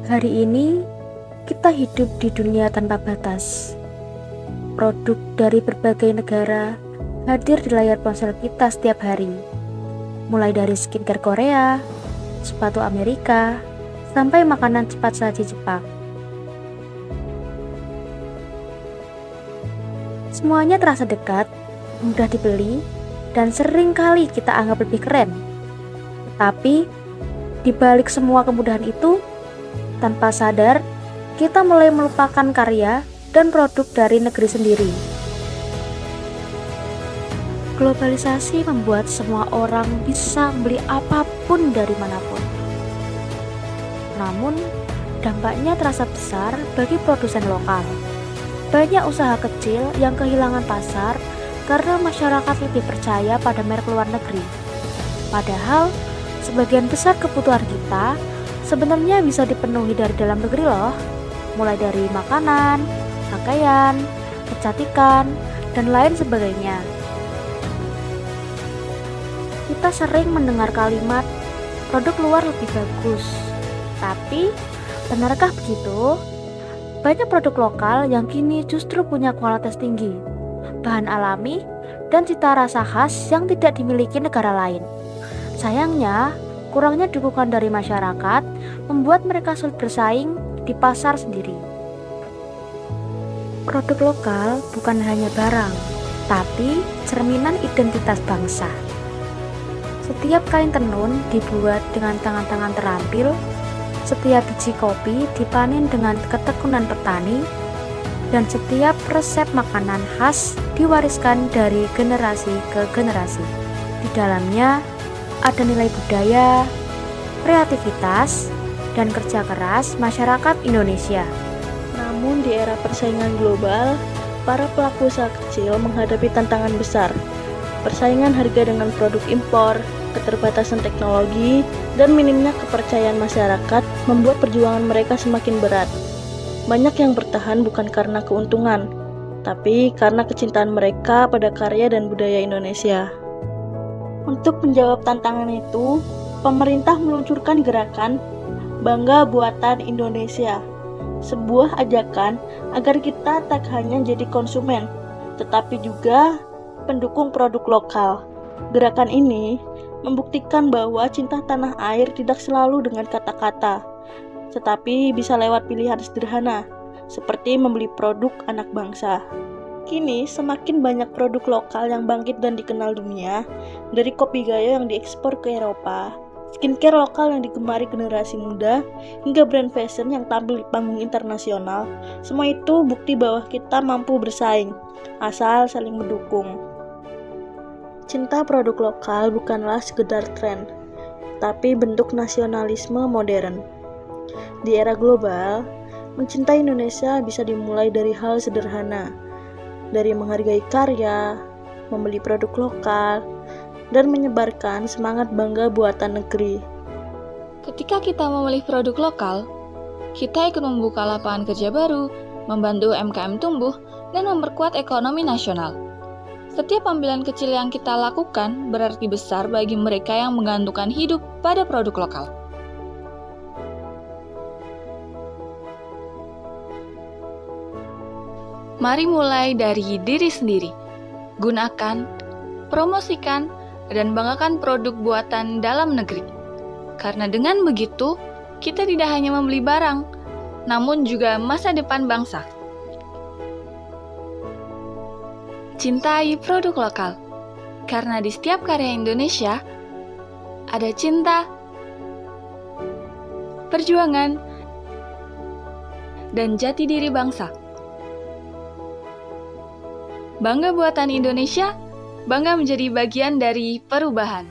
Hari ini, kita hidup di dunia tanpa batas. Produk dari berbagai negara hadir di layar ponsel kita setiap hari. Mulai dari skincare Korea, sepatu Amerika, sampai makanan cepat saji Jepang. Semuanya terasa dekat, mudah dibeli, dan sering kali kita anggap lebih keren. Tapi, di balik semua kemudahan itu, tanpa sadar, kita mulai melupakan karya dan produk dari negeri sendiri. Globalisasi membuat semua orang bisa membeli apapun dari manapun. Namun, dampaknya terasa besar bagi produsen lokal. Banyak usaha kecil yang kehilangan pasar karena masyarakat lebih percaya pada merek luar negeri. Padahal, sebagian besar kebutuhan kita sebenarnya bisa dipenuhi dari dalam negeri loh. Mulai dari makanan, pakaian, kecantikan, dan lain sebagainya. Kita sering mendengar kalimat, produk luar lebih bagus. Tapi, benarkah begitu? Banyak produk lokal yang kini justru punya kualitas tinggi, bahan alami, dan cita rasa khas yang tidak dimiliki negara lain. Sayangnya, kurangnya dukungan dari masyarakat membuat mereka sulit bersaing di pasar sendiri. Produk lokal bukan hanya barang, tapi cerminan identitas bangsa. Setiap kain tenun dibuat dengan tangan-tangan terampil, setiap biji kopi dipanen dengan ketekunan petani, dan setiap resep makanan khas diwariskan dari generasi ke generasi. Di dalamnya ada nilai budaya, kreativitas, dan kerja keras masyarakat Indonesia. Namun di era persaingan global, para pelaku usaha kecil menghadapi tantangan besar. Persaingan harga dengan produk impor, keterbatasan teknologi, dan minimnya kepercayaan masyarakat membuat perjuangan mereka semakin berat. Banyak yang bertahan bukan karena keuntungan, tapi karena kecintaan mereka pada karya dan budaya Indonesia. Untuk menjawab tantangan itu, pemerintah meluncurkan gerakan Bangga Buatan Indonesia, sebuah ajakan agar kita tak hanya jadi konsumen, tetapi juga pendukung produk lokal. Gerakan ini membuktikan bahwa cinta tanah air tidak selalu dengan kata-kata, tetapi bisa lewat pilihan sederhana, seperti membeli produk anak bangsa. Kini semakin banyak produk lokal yang bangkit dan dikenal dunia, dari kopi gayo yang diekspor ke Eropa, skincare lokal yang digemari generasi muda, hingga brand fashion yang tampil di panggung internasional. Semua itu bukti bahwa kita mampu bersaing, asal saling mendukung. Cinta produk lokal bukanlah sekedar tren, tapi bentuk nasionalisme modern. Di era global, mencintai Indonesia bisa dimulai dari hal sederhana, dari menghargai karya, membeli produk lokal, dan menyebarkan semangat bangga buatan negeri. Ketika kita memilih produk lokal, kita ikut membuka lapangan kerja baru, membantu UMKM tumbuh, dan memperkuat ekonomi nasional. Setiap ambilan kecil yang kita lakukan berarti besar bagi mereka yang menggantungkan hidup pada produk lokal. Mari mulai dari diri sendiri. Gunakan, promosikan, dan banggakan produk buatan dalam negeri. Karena dengan begitu, kita tidak hanya membeli barang, namun juga masa depan bangsa. Cintai produk lokal, karena di setiap karya Indonesia ada cinta, perjuangan, dan jati diri bangsa. Bangga Buatan Indonesia, bangga menjadi bagian dari perubahan.